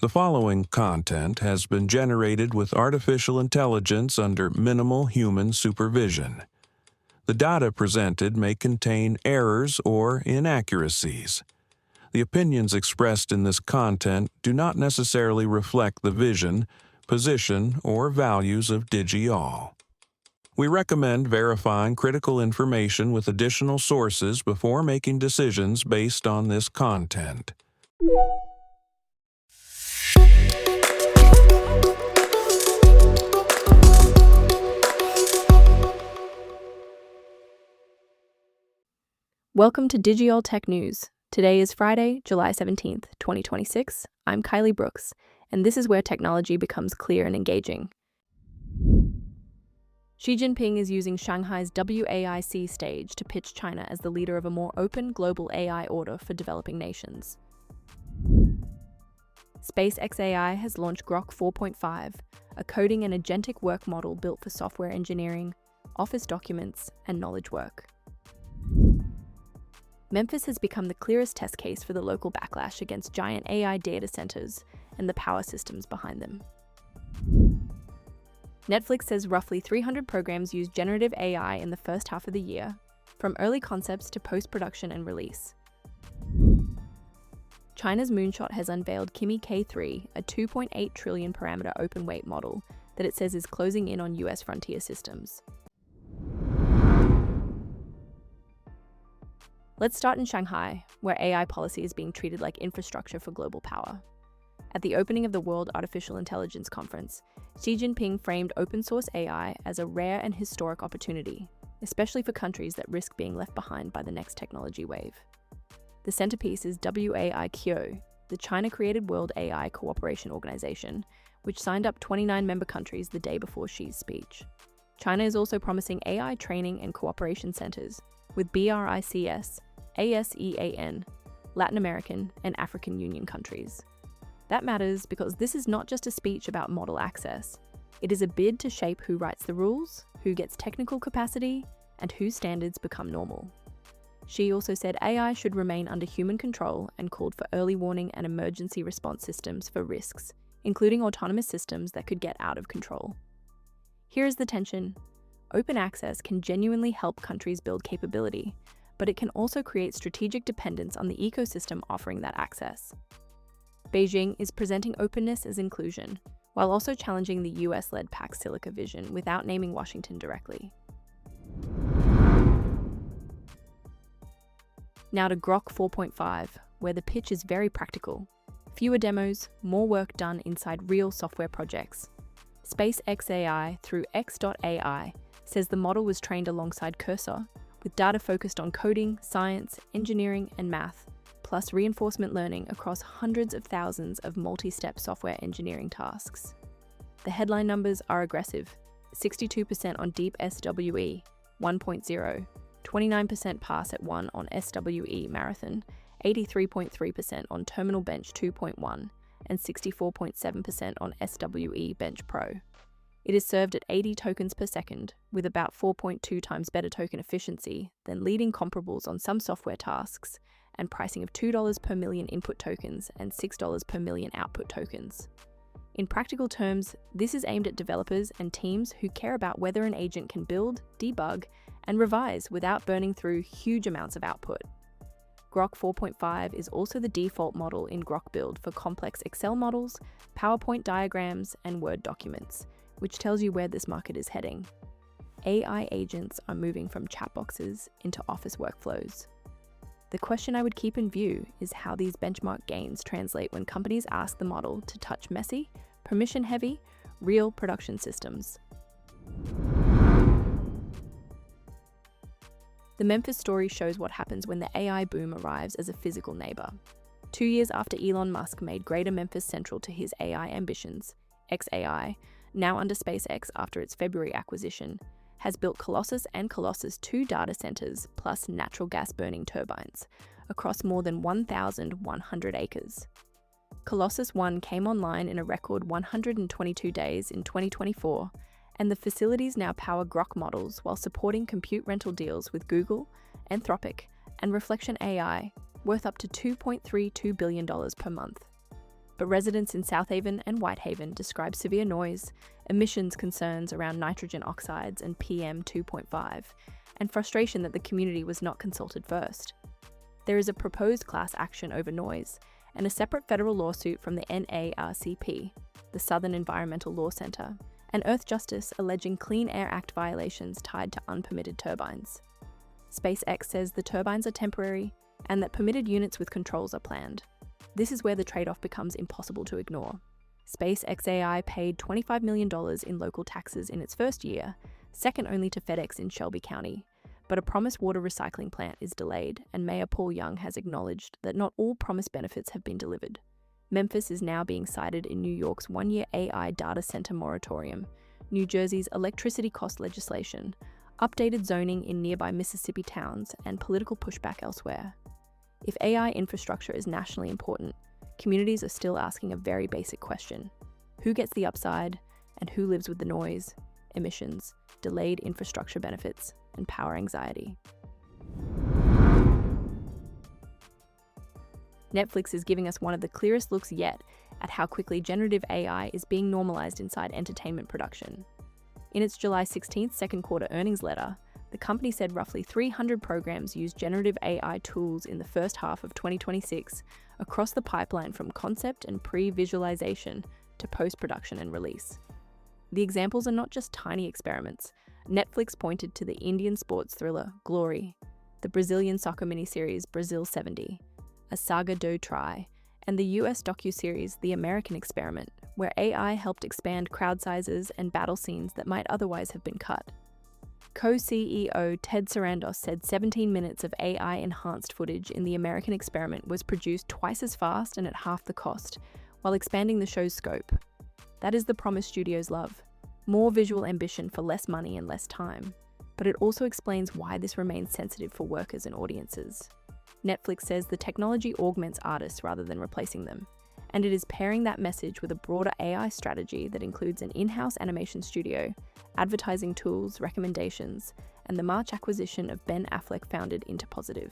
The following content has been generated with artificial intelligence under minimal human supervision. The data presented may contain errors or inaccuracies. The opinions expressed in this content do not necessarily reflect the vision, position, or values of DigiAll. We recommend verifying critical information with additional sources before making decisions based on this content. Welcome to DigiAll Tech News. Today is Friday, July 17th, 2026. I'm Kylie Brooks, and this is where technology becomes clear and engaging. Xi Jinping is using Shanghai's WAIC stage to pitch China as the leader of a more open global AI order for developing nations. SpaceX AI has launched Grok 4.5, a coding and agentic work model built for software engineering, office documents, and knowledge work. Memphis has become the clearest test case for the local backlash against giant AI data centers and the power systems behind them. Netflix says roughly 300 programs use generative AI in the first half of the year, from early concepts to post-production and release. China's Moonshot has unveiled Kimi K3, a 2.8 trillion parameter open-weight model that it says is closing in on US frontier systems. Let's start in Shanghai, where AI policy is being treated like infrastructure for global power. At the opening of the World Artificial Intelligence Conference, Xi Jinping framed open-source AI as a rare and historic opportunity, especially for countries that risk being left behind by the next technology wave. The centerpiece is WAIQ, the China-created World AI Cooperation Organization, which signed up 29 member countries the day before Xi's speech. China is also promising AI training and cooperation centers, with BRICS, ASEAN, Latin American, and African Union countries. That matters because this is not just a speech about model access. It is a bid to shape who writes the rules, who gets technical capacity, and whose standards become normal. Xi also said AI should remain under human control and called for early warning and emergency response systems for risks, including autonomous systems that could get out of control. Here is the tension. Open access can genuinely help countries build capability, but it can also create strategic dependence on the ecosystem offering that access. Beijing is presenting openness as inclusion, while also challenging the US-led Pax Silica vision without naming Washington directly. Now to Grok 4.5, where the pitch is very practical. Fewer demos, more work done inside real software projects. SpaceX AI through X.AI says the model was trained alongside Cursor, with data focused on coding, science, engineering, and math, plus reinforcement learning across hundreds of thousands of multi-step software engineering tasks. The headline numbers are aggressive: 62% on Deep SWE 1.0, 29% pass at 1 on SWE Marathon, 83.3% on Terminal Bench 2.1, and 64.7% on SWE Bench Pro. It is served at 80 tokens per second, with about 4.2 times better token efficiency than leading comparables on some software tasks, and pricing of $2 per million input tokens and $6 per million output tokens. In practical terms, this is aimed at developers and teams who care about whether an agent can build, debug, and revise without burning through huge amounts of output. Grok 4.5 is also the default model in Grok Build for complex Excel models, PowerPoint diagrams, and Word documents, which tells you where this market is heading. AI agents are moving from chat boxes into office workflows. The question I would keep in view is how these benchmark gains translate when companies ask the model to touch messy, permission-heavy, real production systems. The Memphis story shows what happens when the AI boom arrives as a physical neighbor. 2 years after Elon Musk made Greater Memphis central to his AI ambitions, xAI, now under SpaceX after its February acquisition, has built Colossus and Colossus 2 data centers plus natural gas burning turbines across more than 1,100 acres. Colossus 1 came online in a record 122 days in 2024, and the facilities now power Grok models while supporting compute rental deals with Google, Anthropic, and Reflection AI, worth up to $2.32 billion per month. But residents in South Haven and Whitehaven describe severe noise, emissions concerns around nitrogen oxides and PM 2.5, and frustration that the community was not consulted first. There is a proposed class action over noise and a separate federal lawsuit from the NARCP, the Southern Environmental Law Center, and Earth Justice alleging Clean Air Act violations tied to unpermitted turbines. SpaceX says the turbines are temporary and that permitted units with controls are planned. This is where the trade-off becomes impossible to ignore. SpaceXAI paid $25 million in local taxes in its first year, second only to FedEx in Shelby County, but a promised water recycling plant is delayed, and Mayor Paul Young has acknowledged that not all promised benefits have been delivered. Memphis is now being cited in New York's one-year AI data center moratorium, New Jersey's electricity cost legislation, updated zoning in nearby Mississippi towns, and political pushback elsewhere. If AI infrastructure is nationally important, communities are still asking a very basic question: who gets the upside, and who lives with the noise, emissions, delayed infrastructure benefits, and power anxiety? Netflix is giving us one of the clearest looks yet at how quickly generative AI is being normalized inside entertainment production. In its July 16th second quarter earnings letter, the company said roughly 300 programs used generative AI tools in the first half of 2026 across the pipeline from concept and pre-visualization to post-production and release. The examples are not just tiny experiments. Netflix pointed to the Indian sports thriller Glory, the Brazilian soccer miniseries Brazil 70, A Saga do Try, and the US docuseries The American Experiment, where AI helped expand crowd sizes and battle scenes that might otherwise have been cut. Co-CEO Ted Sarandos said 17 minutes of AI-enhanced footage in The American Experiment was produced twice as fast and at half the cost, while expanding the show's scope. That is the promise studios love: more visual ambition for less money and less time. But it also explains why this remains sensitive for workers and audiences. Netflix says the technology augments artists rather than replacing them, and it is pairing that message with a broader AI strategy that includes an in-house animation studio, advertising tools, recommendations, and the March acquisition of Ben Affleck-founded Interpositive.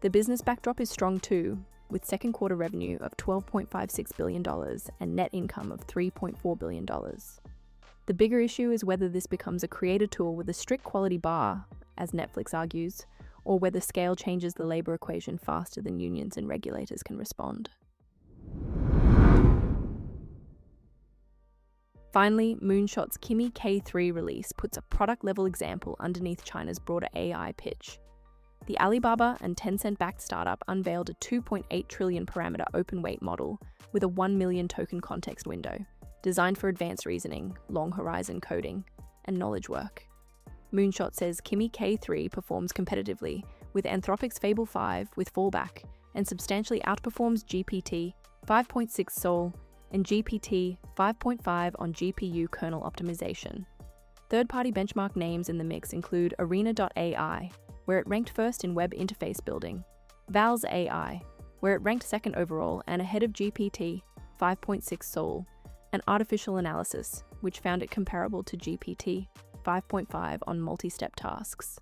The business backdrop is strong too, with second quarter revenue of $12.56 billion and net income of $3.4 billion. The bigger issue is whether this becomes a creator tool with a strict quality bar, as Netflix argues, or whether scale changes the labor equation faster than unions and regulators can respond. Finally, Moonshot's Kimi K3 release puts a product-level example underneath China's broader AI pitch. The Alibaba and Tencent-backed startup unveiled a 2.8 trillion parameter open-weight model with a 1 million token context window, designed for advanced reasoning, long-horizon coding, and knowledge work. Moonshot says Kimi K3 performs competitively with Anthropic's Fable 5 with fallback and substantially outperforms GPT 5.6 Sol and GPT 5.5 on GPU kernel optimization. Third-party benchmark names in the mix include Arena.ai, where it ranked first in web interface building, Val's AI, where it ranked second overall and ahead of GPT 5.6 Sol, and Artificial Analysis, which found it comparable to GPT 5.5 on multi-step tasks.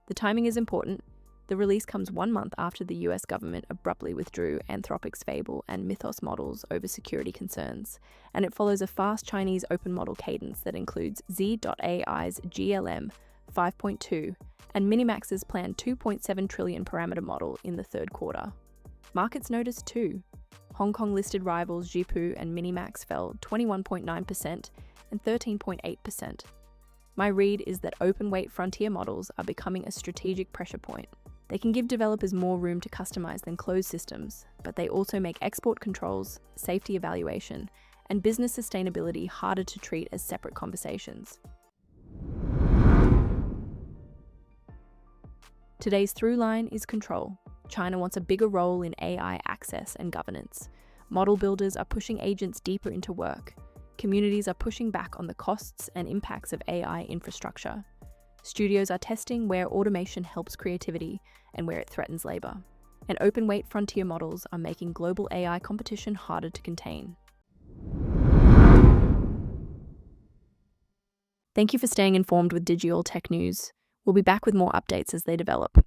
The timing is important. The release comes 1 month after the US government abruptly withdrew Anthropic's Fable and Mythos models over security concerns, and it follows a fast Chinese open model cadence that includes Z.AI's GLM 5.2 and Minimax's planned 2.7 trillion parameter model in the third quarter. Markets noticed too. Hong Kong-listed rivals Zhipu and Minimax fell 21.9% and 13.8%. My read is that open-weight frontier models are becoming a strategic pressure point. They can give developers more room to customize than closed systems, but they also make export controls, safety evaluation, and business sustainability harder to treat as separate conversations. Today's through line is control. China wants a bigger role in AI access and governance. Model builders are pushing agents deeper into work. Communities are pushing back on the costs and impacts of AI infrastructure. Studios are testing where automation helps creativity and where it threatens labor. And open-weight frontier models are making global AI competition harder to contain. Thank you for staying informed with Digital Tech News. We'll be back with more updates as they develop.